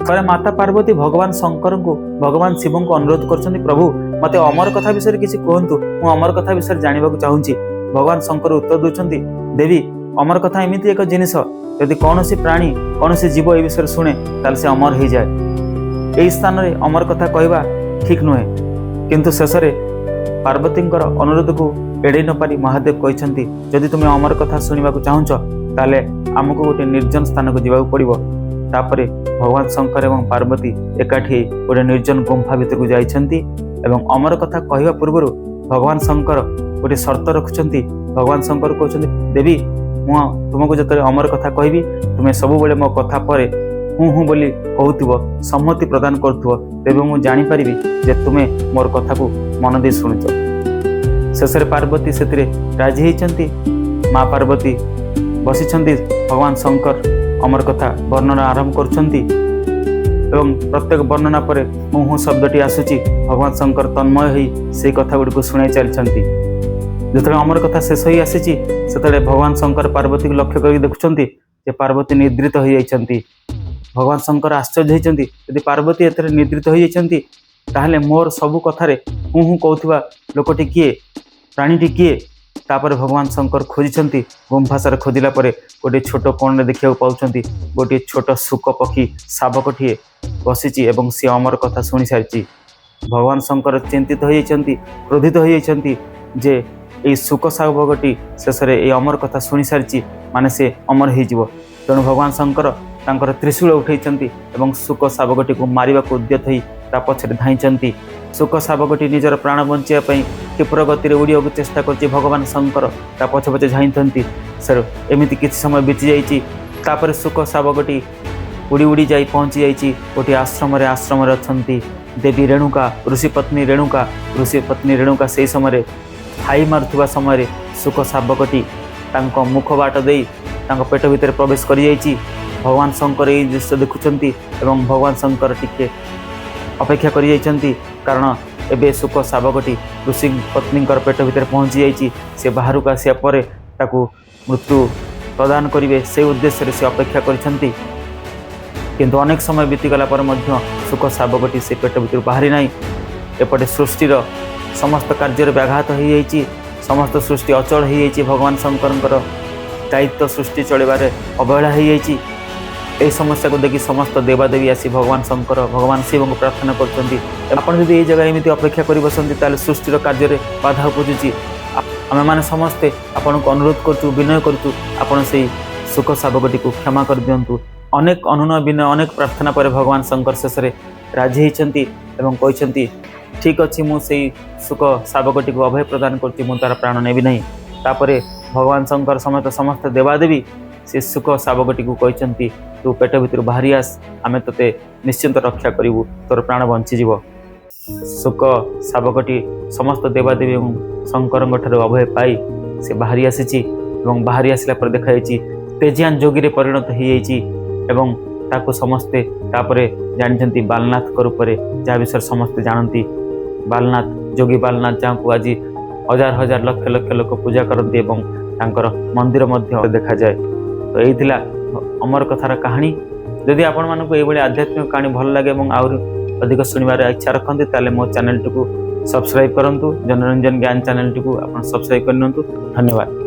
थे माता पार्वती भगवान शंकर को भगवान शिव को अनुरोध कर प्रभु मत अमर कथा विषय किसी कहतु मु अमर कथा विषय जानवा चाहूँगी। भगवान शंकर उत्तर दूसरी देवी अमर कथा एमती एक जिनिस यदि कौन प्राणी कौन जीव ए विषय शुणे ताल से अमर हो जाए। यही स्थान में अमर कथा कहवा ठीक नुहे किंतु शेष में पार्वती अनुरोध को एड़े न पारी महादेव कहते जदि तुम्हें अमर कथा शुणा चाहूच ताले आमको गोटे निर्जन स्थान को जावाक पड़ो। तापर भगवान शंकर एवं पार्वती एकाठी गोटे निर्जन गुंफा भितर जाइछंती एवं अमर कथा कहवा पूर्व भगवान शंकर गोटे शर्त रखुंट। भगवान शंकर कहते देवी मु तुमको जो अमर कथा कहबी तुम्हें सबुबले मो कथा पर हूँ हूँ बोली कहूब सम्मति प्रदान करुव तेज मुझे जापर जे तुम्हें मोर कथा को मन दे शुणुच। शेष पार्वती से राजी होती। माँ पार्वती बसी भगवान शंकर अमर कथा वर्णना आरंभ कर प्रत्येक वर्णना पर हूँ हूँ शब्दटी आसूची भगवान शंकर तन्मय हो से कथा गुड़ी शुणाई चलती। जो अमर कथा शेष हो आसी से भगवान शंकर पार्वती को लक्ष्य कर देखुं पार्वती निद्रित हो जाती। भगवान शंकर आश्चर्य होती यदि पार्वती एत निद्रित हो जाती ताहले मोर सबु कथार हूँ हूँ कहूबा लोकटी किए प्राणीटी किए। तापर भगवान शंकर खोजी गुंफासार खोजिला गोटे छोट कोण देखा पाँच गोटे छोट शुक पक्षी शावकटीए बसी सी अमर कथा शुणी सारी। भगवान शंकर चिंतित हो क्रोधित हो जे ये शुक शावकटी शेष में अमर कथा शुणी सारी माने से अमर हो। तेणु भगवान शंकर तांकर त्रिशूल उठाई शुक शावकटी को मारिबा को उद्यत होई ता पछरे धाइंचंती। शुक शावकटी निजर प्राण बंचाई क्षिप्र गति उड़िया को चेष्टा कर भगवान शंकर ता पछे पछे धाइंथंती। सर एमती किछि समय बीती जाइछि। तापर शुक शावकटी उड़ी उड़ी जाई पहुंची जाइछि गोटे आश्रम अच्छी देवी रेणुका ऋषिपत्नी रेणुका से समय हाई मारुवा समय शुक शावकटी तांको मुख बाट दे पेट भितर प्रवेश कर जाइछि। भगवान शंकर ये दृश्य देखुंट एवं भगवान शंकर टिके अपेक्षा कर जाइछंती कारण एबे शुक शावकटी ऋषि पत्नी पेट भितर पहुंची जाइछि। से बाहर को आसिया परे ताकू मृत्यु प्रदान करेंगे से उद्देश्य से अपेक्षा करिछंती। किंतु अनेक समय बीतीगला पर मध्य शुक शावकटी से पेट भितर बाहरी नहीं। एपटे सृष्टिर समस्त कार्य व्याघात हो जाइछि। समस्त सृष्टि अचल हो जाइछि। भगवान शंकर दायित्व सृष्टि चलबारे अवहेला हो जाइछि। यही समस्या को देखि समस्त देवादेवी आसी भगवान शंकर भगवान शिव को प्रार्थना करते ये जगह एमती अपेक्षा कर बसती ताले सृष्टिर कार्य बाधा उपजुची। आम मैंने समस्ते आपण को अनुरोध करूँ विनय करूँ आपण से शुक शावकटी को क्षमा कर दिंतु। अनेक अनुनय विनय अनेक प्रार्थना पर भगवान शंकर शेष में राजी होती कहते ठीक अच्छी मुझे शुक शावकटी को अभय प्रदान कर तार प्राण नेबी नहीं। तापर भगवान शंकर समेत समस्त देवादेवी से शुक शावकटी को कहते तू पेट भितर बाहरी आस आमे तते निश्चिंत रक्षा करिवु तोर प्राण बंचीजीव। शुक शावकटी समस्त देवादेवी शंकर अभय पाई से बाहरी आसी बाहरी आसला पर देखाई तेजियान जोगी रे परिणत हो ताको समस्ते तापरे जानिछंती बालनाथ रूप में जहाँ विषय समस्ते जानती। बालनाथ जोगी बालनाथ जहाँ को आज हजार हजार लक्ष लक्ष लोक पूजा करती मंदिर देखा जाए। तो यही अमर कथार कहानी। जदि आपण मानक ये आध्यात्मिक कहानी भल लगे और आहुरी अधिक शुणवार इच्छा रखते ताले मो चैनल टी सब्सक्राइब करूँ। जनरंजन ज्ञान चैनल टी सब्सक्राइब करनी। धन्यवाद।